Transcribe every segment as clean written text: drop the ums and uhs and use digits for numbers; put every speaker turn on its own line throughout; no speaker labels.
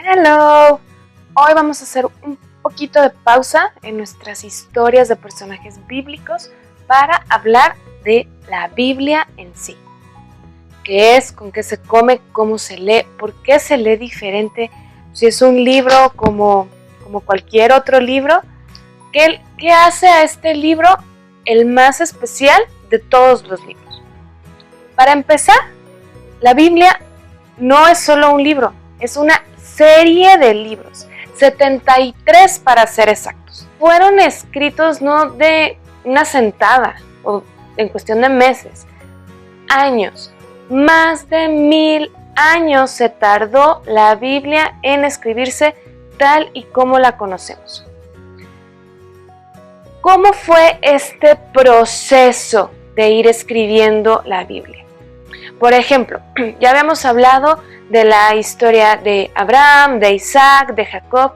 Hello. Hoy vamos a hacer un poquito de pausa en nuestras historias de personajes bíblicos para hablar de la Biblia en sí. ¿Qué es? ¿Con qué se come? ¿Cómo se lee? ¿Por qué se lee diferente? Si es un libro como cualquier otro libro, ¿qué hace a este libro el más especial de todos los libros? Para empezar, la Biblia no es solo un libro, es una serie de libros, 73 para ser exactos. Fueron escritos no de una sentada o en cuestión de meses, años. Más de 1000 años se tardó la Biblia en escribirse tal y como la conocemos. ¿Cómo fue este proceso de ir escribiendo la Biblia? Por ejemplo, ya habíamos hablado de la historia de Abraham, de Isaac, de Jacob,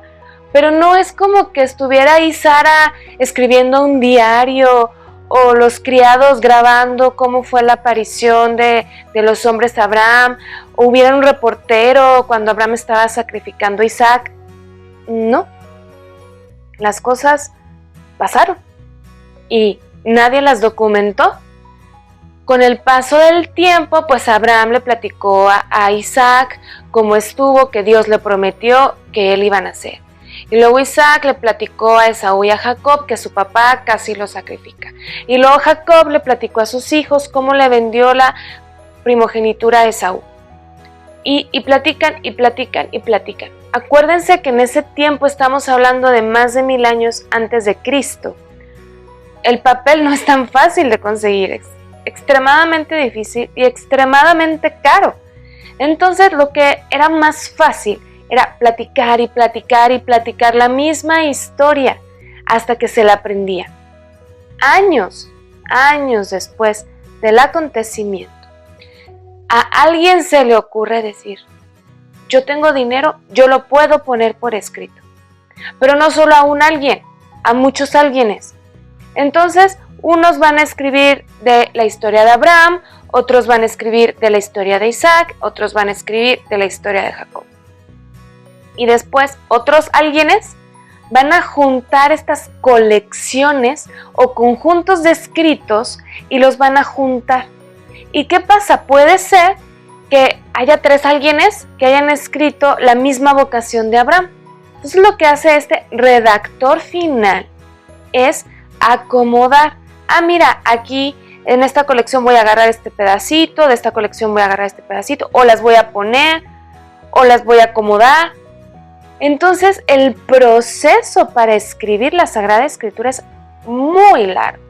pero no es como que estuviera ahí Sara escribiendo un diario o los criados grabando cómo fue la aparición de los hombres a Abraham, o hubiera un reportero cuando Abraham estaba sacrificando a Isaac. No, las cosas pasaron y nadie las documentó. Con el paso del tiempo, pues Abraham le platicó a Isaac cómo estuvo, que Dios le prometió que él iba a nacer. Y luego Isaac le platicó a Esaú y a Jacob que su papá casi lo sacrifica. Y luego Jacob le platicó a sus hijos cómo le vendió la primogenitura a Esaú. Y platican y platican y platican. Acuérdense que en ese tiempo estamos hablando de más de 1000 años antes de Cristo. El papel no es tan fácil de conseguir, extremadamente difícil y extremadamente caro. Entonces lo que era más fácil era platicar y platicar y platicar la misma historia hasta que se la aprendía. Años después del acontecimiento, a alguien se le ocurre decir: yo tengo dinero, yo lo puedo poner por escrito. Pero no solo a un alguien, a muchos alguienes. Entonces, unos van a escribir de la historia de Abraham, otros van a escribir de la historia de Isaac, otros van a escribir de la historia de Jacob. Y después otros alguienes van a juntar estas colecciones o conjuntos de escritos y los van a juntar. ¿Y qué pasa? Puede ser que haya 3 alguienes que hayan escrito la misma vocación de Abraham. Entonces lo que hace este redactor final es acomodar. Mira, aquí en esta colección voy a agarrar este pedacito, de esta colección voy a agarrar este pedacito, o las voy a poner, o las voy a acomodar. Entonces el proceso para escribir la Sagrada Escritura es muy largo,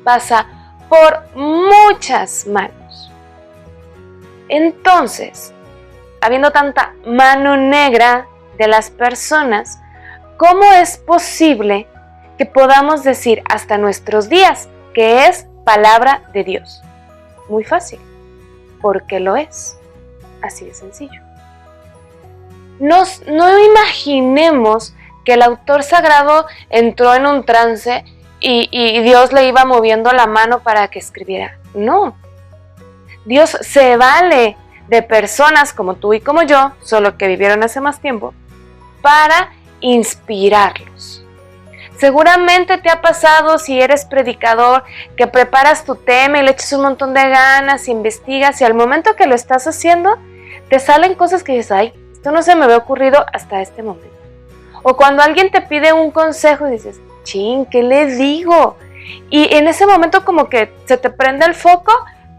pasa por muchas manos. Entonces, habiendo tanta mano negra de las personas, ¿cómo es posible que podamos decir hasta nuestros días que es palabra de Dios? Muy fácil, porque lo es, así de sencillo. No imaginemos que el autor sagrado entró en un trance y Dios le iba moviendo la mano para que escribiera. No, Dios se vale de personas como tú y como yo, solo que vivieron hace más tiempo, para inspirarlos. Seguramente te ha pasado, si eres predicador, que preparas tu tema y le echas un montón de ganas, investigas, y al momento que lo estás haciendo, te salen cosas que dices: ay, esto no se me había ocurrido hasta este momento. O cuando alguien te pide un consejo y dices: chin, ¿qué le digo? Y en ese momento como que se te prende el foco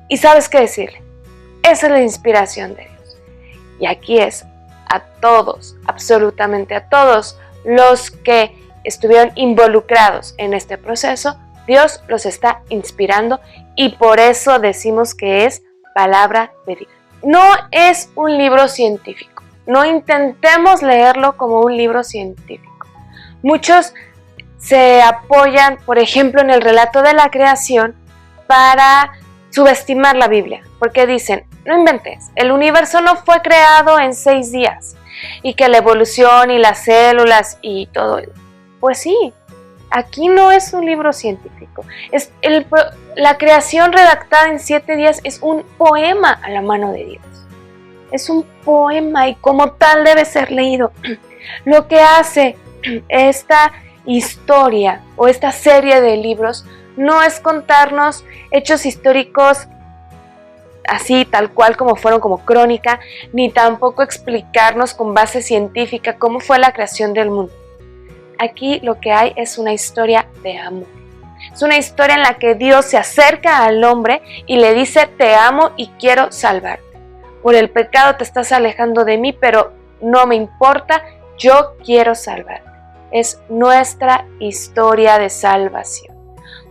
y sabes qué decirle. Esa es la inspiración de Dios. Y aquí es a todos, absolutamente a todos los que estuvieron involucrados en este proceso, Dios los está inspirando y por eso decimos que es palabra de Dios. No es un libro científico, no intentemos leerlo como un libro científico. Muchos se apoyan, por ejemplo, en el relato de la creación para subestimar la Biblia, porque dicen: no inventes, el universo no fue creado en 6 días y que la evolución y las células y todo. Pues sí, aquí no es un libro científico. La creación redactada en 7 días es un poema a la mano de Dios. es un poema y como tal debe ser leído. Lo que hace esta historia o esta serie de libros no es contarnos hechos históricos así tal cual como fueron, como crónica, ni tampoco explicarnos con base científica cómo fue la creación del mundo. Aquí lo que hay es una historia de amor. Es una historia en la que Dios se acerca al hombre y le dice: te amo y quiero salvarte. Por el pecado te estás alejando de mí, pero no me importa, yo quiero salvarte. Es nuestra historia de salvación.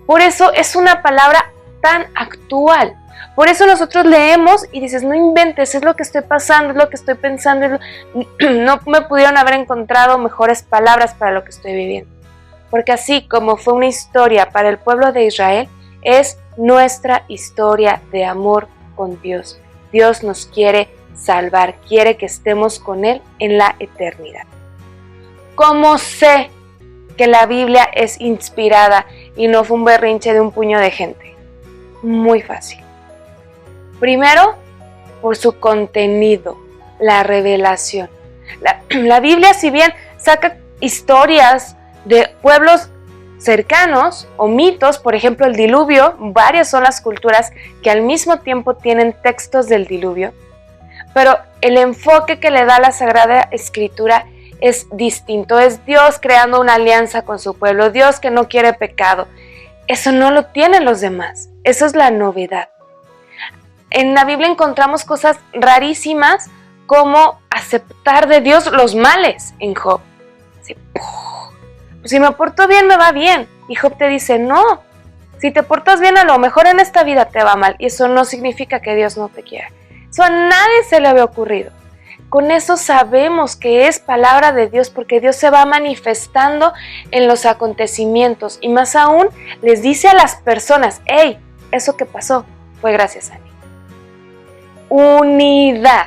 Por eso es una palabra tan actual. Por eso nosotros leemos y dices: no inventes, es lo que estoy pasando, es lo que estoy pensando. No me pudieron haber encontrado mejores palabras para lo que estoy viviendo. Porque así como fue una historia para el pueblo de Israel, es nuestra historia de amor con Dios. Dios nos quiere salvar, quiere que estemos con Él en la eternidad. ¿Cómo sé que la Biblia es inspirada y no fue un berrinche de un puño de gente? Muy fácil. Primero, por su contenido, la revelación. La Biblia, si bien saca historias de pueblos cercanos o mitos, por ejemplo el diluvio, varias son las culturas que al mismo tiempo tienen textos del diluvio, pero el enfoque que le da la Sagrada Escritura es distinto. Es Dios creando una alianza con su pueblo, Dios que no quiere pecado. Eso no lo tienen los demás, eso es la novedad. En la Biblia encontramos cosas rarísimas como aceptar de Dios los males en Job. Así, si me porto bien, me va bien. Y Job te dice: no, si te portas bien, a lo mejor en esta vida te va mal. Y eso no significa que Dios no te quiera. Eso a nadie se le había ocurrido. Con eso sabemos que es palabra de Dios, porque Dios se va manifestando en los acontecimientos. Y más aún, les dice a las personas: hey, eso que pasó fue gracias a mí. Unidad.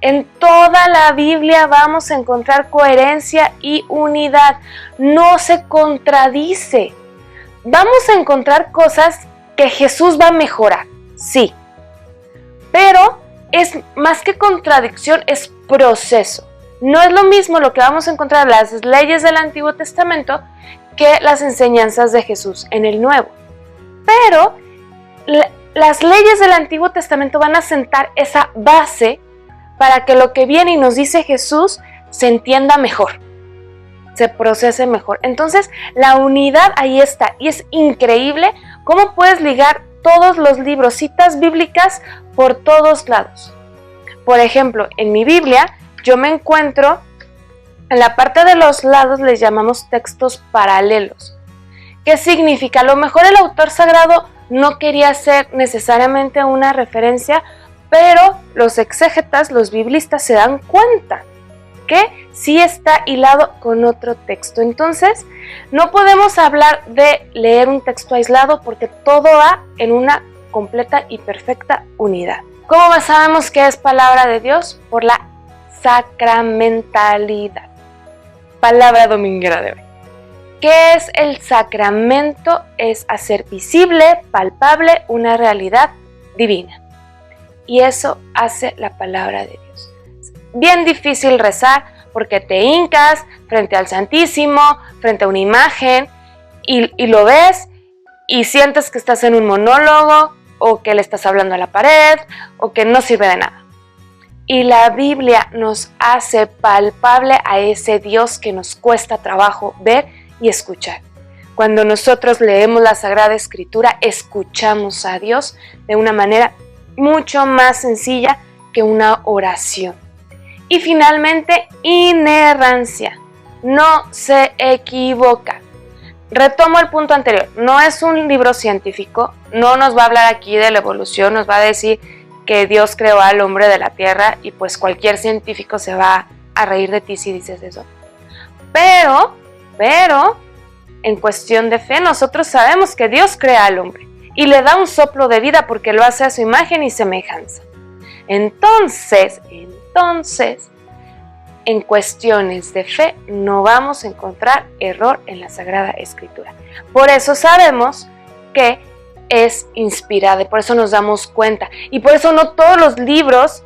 En toda la Biblia vamos a encontrar coherencia y unidad. No se contradice. Vamos a encontrar cosas que Jesús va a mejorar, sí. Pero es más que contradicción, es proceso. No es lo mismo lo que vamos a encontrar en las leyes del Antiguo Testamento que las enseñanzas de Jesús en el Nuevo. Pero las leyes del Antiguo Testamento van a sentar esa base para que lo que viene y nos dice Jesús se entienda mejor, se procese mejor. Entonces, la unidad ahí está, y es increíble cómo puedes ligar todos los libros, citas bíblicas por todos lados. Por ejemplo, en mi Biblia, yo me encuentro, en la parte de los lados les llamamos textos paralelos. ¿Qué significa? A lo mejor el autor sagrado no quería hacer necesariamente una referencia, pero los exégetas, los biblistas, se dan cuenta que sí está hilado con otro texto. Entonces, no podemos hablar de leer un texto aislado porque todo va en una completa y perfecta unidad. ¿Cómo sabemos que es palabra de Dios? Por la sacramentalidad. Palabra dominguera de hoy. ¿Qué es el sacramento? Es hacer visible, palpable, una realidad divina. Y eso hace la palabra de Dios. Es bien difícil rezar porque te hincas frente al Santísimo, frente a una imagen, y lo ves y sientes que estás en un monólogo, o que le estás hablando a la pared, o que no sirve de nada. Y la Biblia nos hace palpable a ese Dios que nos cuesta trabajo ver y escuchar. Cuando nosotros leemos la Sagrada Escritura, escuchamos a Dios de una manera mucho más sencilla que una oración. Y finalmente, inerrancia. No se equivoca. Retomo el punto anterior. No es un libro científico. No nos va a hablar aquí de la evolución. Nos va a decir que Dios creó al hombre de la tierra y pues cualquier científico se va a reír de ti si dices eso. Pero, en cuestión de fe, nosotros sabemos que Dios crea al hombre y le da un soplo de vida porque lo hace a su imagen y semejanza. Entonces, en cuestiones de fe no vamos a encontrar error en la Sagrada Escritura. Por eso sabemos que es inspirada y por eso nos damos cuenta. Y por eso no todos los libros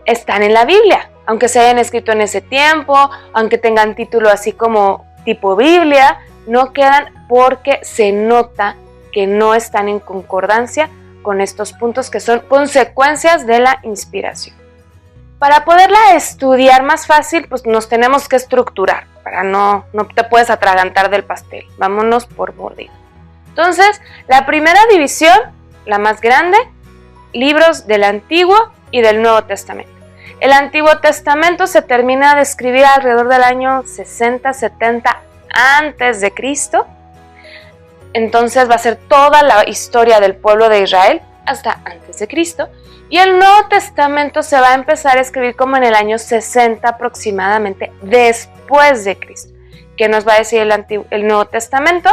están en la Biblia, aunque se hayan escrito en ese tiempo, aunque tengan título así como tipo Biblia, no quedan porque se nota que no están en concordancia con estos puntos que son consecuencias de la inspiración. Para poderla estudiar más fácil, pues nos tenemos que estructurar, para no te puedes atragantar del pastel, vámonos por mordida. Entonces, la primera división, la más grande, libros del Antiguo y del Nuevo Testamento. El Antiguo Testamento se termina de escribir alrededor del año 60-70 antes de Cristo. Entonces va a ser toda la historia del pueblo de Israel hasta antes de Cristo. Y el Nuevo Testamento se va a empezar a escribir como en el año 60 aproximadamente después de Cristo. ¿Qué nos va a decir el Nuevo Testamento?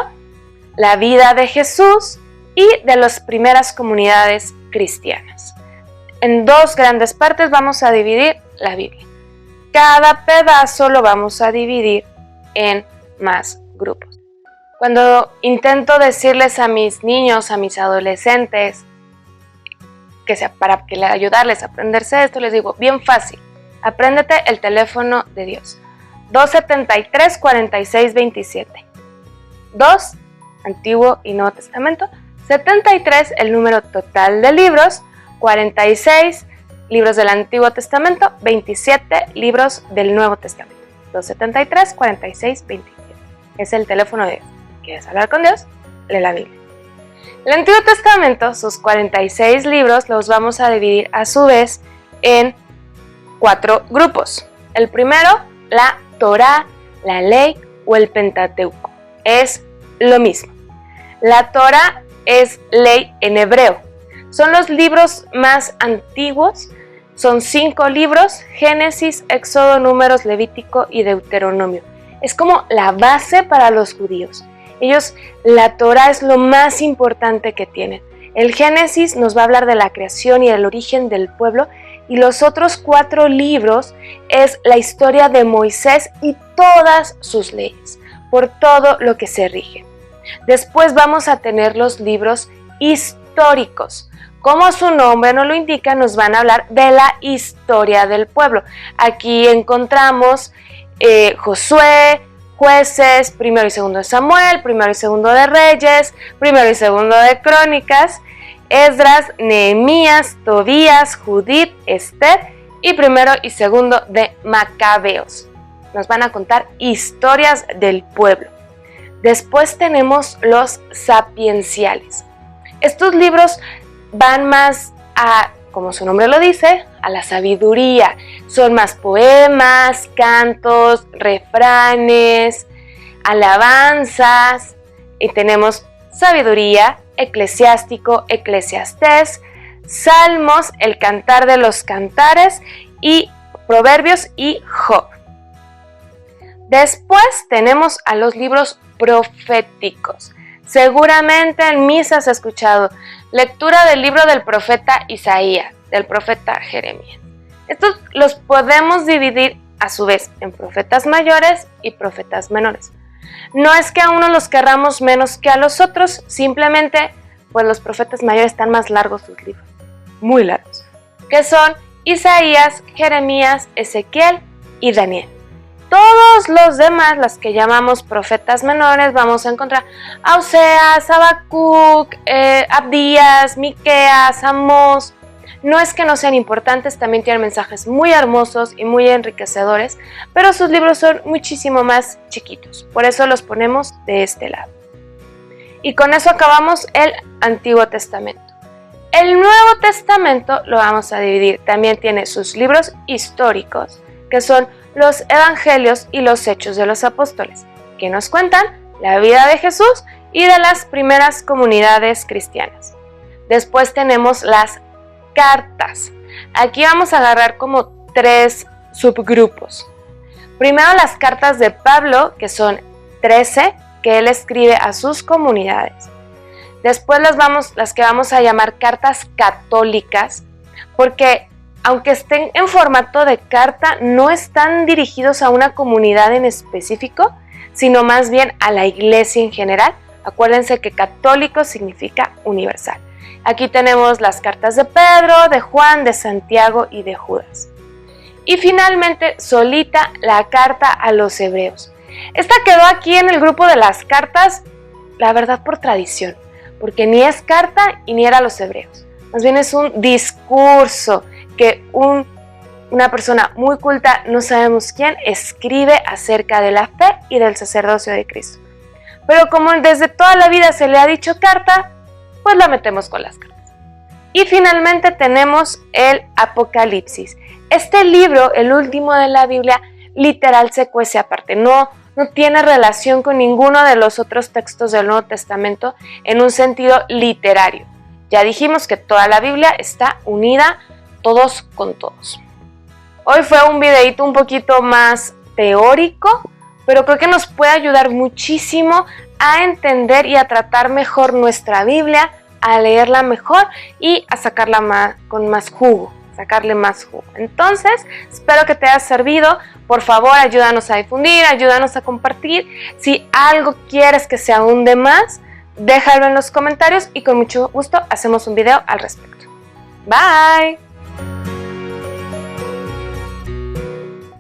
La vida de Jesús y de las primeras comunidades cristianas. En dos grandes partes vamos a dividir la Biblia. Cada pedazo lo vamos a dividir en más grupos. Cuando intento decirles a mis niños, a mis adolescentes, para ayudarles a aprenderse esto, les digo, bien fácil, apréndete el teléfono de Dios. 273-4627. 2, Antiguo y Nuevo Testamento. 73, el número total de libros. 46, libros del Antiguo Testamento. 27, libros del Nuevo Testamento. 273-4627. Es el teléfono de Dios. ¿Quieres hablar con Dios? Lee la Biblia. El Antiguo Testamento, sus 46 libros, los vamos a dividir a su vez en 4 grupos. El primero, la Torá, la ley o el Pentateuco. Es lo mismo. La Torá es ley en hebreo. Son los libros más antiguos. Son 5 libros: Génesis, Éxodo, Números, Levítico y Deuteronomio. Es como la base para los judíos. La Torá es lo más importante que tienen. El Génesis nos va a hablar de la creación y el origen del pueblo, y los otros 4 libros es la historia de Moisés y todas sus leyes, por todo lo que se rige. Después vamos a tener los libros históricos. Como su nombre nos lo indica, nos van a hablar de la historia del pueblo. Aquí encontramos Josué, Jueces, primero y segundo de Samuel, primero y segundo de Reyes, primero y segundo de Crónicas, Esdras, Nehemías, Tobías, Judith, Esther y primero y segundo de Macabeos. Nos van a contar historias del pueblo. Después tenemos los sapienciales. Estos libros van más a, como su nombre lo dice, a la sabiduría. Son más poemas, cantos, refranes, alabanzas, y tenemos sabiduría, eclesiástico, eclesiastés, salmos, el cantar de los cantares y proverbios y Job. Después tenemos a los libros proféticos. Seguramente en misa has escuchado lectura del libro del profeta Isaías, del profeta Jeremías. Estos los podemos dividir a su vez en profetas mayores y profetas menores. No es que a uno los querramos menos que a los otros, simplemente pues los profetas mayores están más largos sus libros, muy largos, que son Isaías, Jeremías, Ezequiel y Daniel. Todos los demás, las que llamamos profetas menores, vamos a encontrar a Oseas, Habacuc, Abdías, Miqueas, Amós. No es que no sean importantes, también tienen mensajes muy hermosos y muy enriquecedores, pero sus libros son muchísimo más chiquitos, por eso los ponemos de este lado. Y con eso acabamos el Antiguo Testamento. El Nuevo Testamento lo vamos a dividir, también tiene sus libros históricos, que son los Evangelios y los Hechos de los Apóstoles, que nos cuentan la vida de Jesús y de las primeras comunidades cristianas. Después tenemos las cartas. Aquí vamos a agarrar como 3 subgrupos. Primero las cartas de Pablo, que son 13, que él escribe a sus comunidades. Después las que vamos a llamar cartas católicas, porque aunque estén en formato de carta, no están dirigidos a una comunidad en específico, sino más bien a la iglesia en general. Acuérdense que católico significa universal. Aquí tenemos las cartas de Pedro, de Juan, de Santiago y de Judas. Y finalmente, solita la carta a los hebreos. Esta quedó aquí en el grupo de las cartas, la verdad por tradición, porque ni es carta y ni era a los hebreos. Más bien es un discurso que una persona muy culta, no sabemos quién, escribe acerca de la fe y del sacerdocio de Cristo. Pero como desde toda la vida se le ha dicho carta, pues la metemos con las cartas. Y finalmente tenemos el Apocalipsis. Este libro, el último de la Biblia, literal se cuece aparte. No tiene relación con ninguno de los otros textos del Nuevo Testamento en un sentido literario. Ya dijimos que toda la Biblia está unida todos con todos. Hoy fue un videito un poquito más teórico, pero creo que nos puede ayudar muchísimo a entender y a tratar mejor nuestra Biblia, a leerla mejor y a sacarla con más jugo, sacarle más jugo. Entonces, espero que te haya servido. Por favor, ayúdanos a difundir, ayúdanos a compartir. Si algo quieres que se ahonde más, déjalo en los comentarios y con mucho gusto hacemos un video al respecto. Bye.